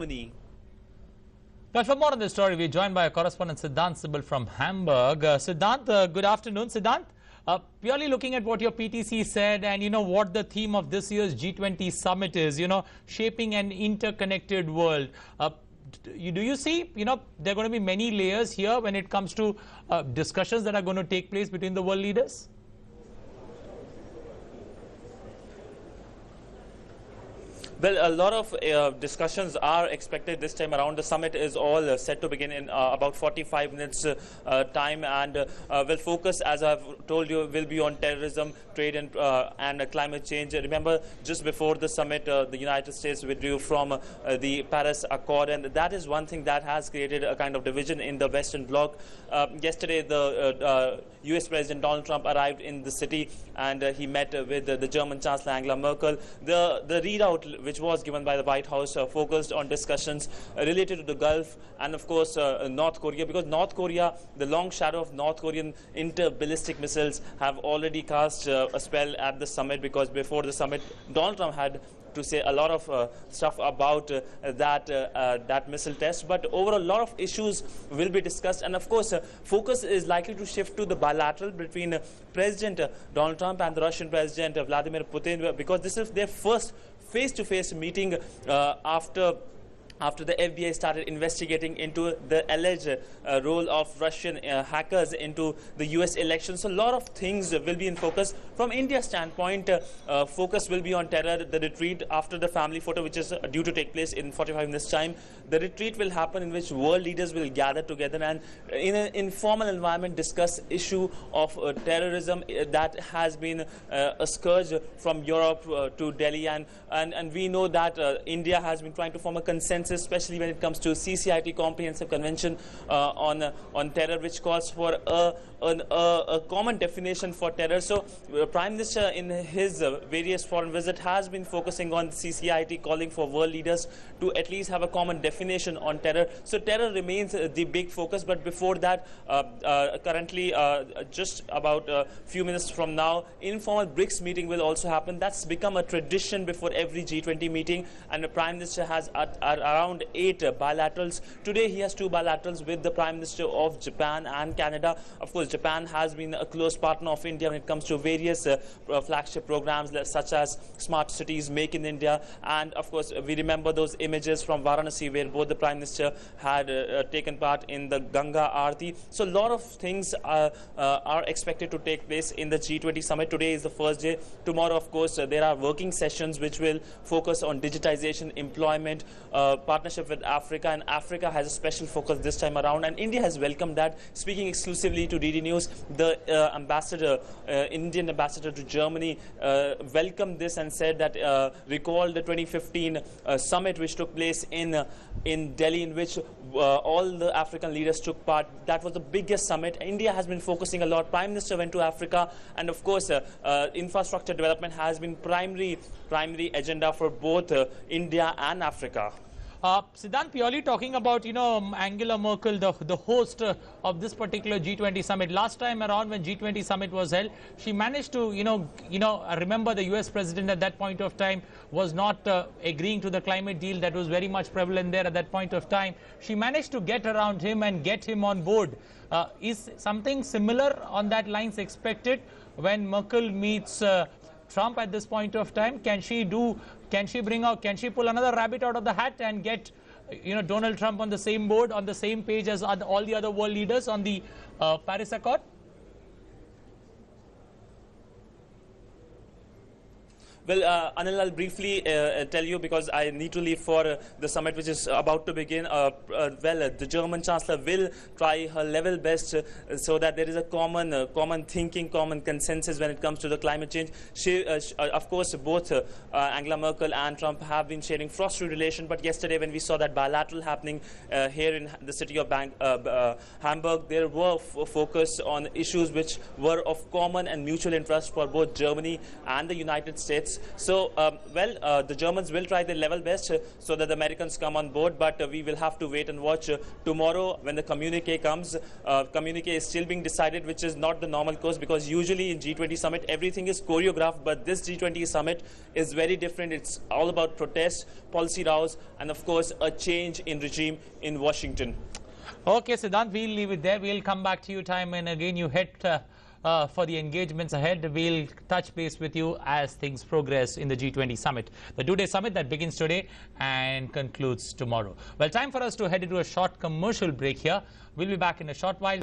Germany. Well, for more on this story, we're joined by our correspondent Siddhant Sibal from Hamburg. Siddhant, good afternoon. Siddhant, purely looking at what your PTC said and, what the theme of this year's G20 summit is, shaping an interconnected world. Do you see, there are going to be many layers here when it comes to discussions that are going to take place between the world leaders? Well, a lot of discussions are expected this time around. The summit is all set to begin in about 45 minutes time, and will focus, as I've told you, will be on terrorism, trade and climate change. Remember, just before the summit, the United States withdrew from the Paris Accord, and that is one thing that has created a kind of division in the Western Bloc. Yesterday, the US President Donald Trump arrived in the city, and he met with the German Chancellor Angela Merkel. The readout which was given by the White House focused on discussions related to the Gulf and, of course, North Korea, because North Korea, the long shadow of North Korean inter-ballistic missiles have already cast a spell at the summit, because before the summit, Donald Trump had to say a lot of stuff about that missile test. But overall, a lot of issues will be discussed, and of course, focus is likely to shift to the bilateral between President Donald Trump and the Russian President Vladimir Putin, because this is their first face-to-face meeting after the FBI started investigating into the alleged role of Russian hackers into the US elections. So a lot of things will be in focus. From India's standpoint, focus will be on terror, the retreat after the family photo, which is due to take place in 45 minutes time. The retreat will happen in which world leaders will gather together and in an informal environment discuss issue of terrorism that has been a scourge from Europe to Delhi. And we know that India has been trying to form a consensus, especially when it comes to CCIT Comprehensive Convention on Terror, which calls for a common definition for terror. So Prime Minister in his various foreign visit has been focusing on CCIT, calling for world leaders to at least have a common definition on terror. So terror remains the big focus, but before that, currently just about a few minutes from now, informal BRICS meeting will also happen. That's become a tradition before every G20 meeting, and the Prime Minister has around 8 bilaterals. Today he has 2 bilaterals with the Prime Minister of Japan and Canada. Of course, Japan has been a close partner of India when it comes to various flagship programs such as Smart Cities, Make in India, and of course we remember those images from Varanasi where both the Prime Minister had taken part in the Ganga Aarti. So a lot of things are expected to take place in the G20 summit. Today is the first day. Tomorrow, of course, there are working sessions which will focus on digitization, employment, partnership with Africa, and Africa has a special focus this time around, and India has welcomed that. Speaking exclusively to DD News, the Indian ambassador to Germany welcomed this and said that recall the 2015 summit which took place in Delhi, in which all the African leaders took part. That was the biggest summit. India has been focusing a lot. Prime Minister went to Africa, and of course infrastructure development has been primary agenda for both India and Africa. Siddhant, purely talking about, Angela Merkel, the host of this particular G20 summit. Last time around when G20 summit was held, she managed to, remember the US president at that point of time was not agreeing to the climate deal that was very much prevalent there at that point of time. She managed to get around him and get him on board. Is something similar on that lines expected when Merkel meets Trump at this point of time? Can she pull another rabbit out of the hat and get, Donald Trump on the same board, on the same page as all the other world leaders on the Paris Accord? Well, Anil, I'll briefly tell you, because I need to leave for the summit which is about to begin. The German Chancellor will try her level best so that there is a common thinking, common consensus when it comes to the climate change. Of course, both Angela Merkel and Trump have been sharing frosty relation, but yesterday when we saw that bilateral happening here in the city of Hamburg, there were focus on issues which were of common and mutual interest for both Germany and the United States. states. So, the Germans will try their level best so that the Americans come on board, but we will have to wait and watch tomorrow when the communique comes. Communique is still being decided, which is not the normal course, because usually in G20 summit everything is choreographed, but this G20 summit is very different. It's all about protest, policy rows, and of course a change in regime in Washington. Okay, Siddhant, we'll leave it there. We'll come back to you time and again you hit for the engagements ahead. We'll touch base with you as things progress in the G20 summit. The two-day summit that begins today and concludes tomorrow. Well, time for us to head into a short commercial break here. We'll be back in a short while.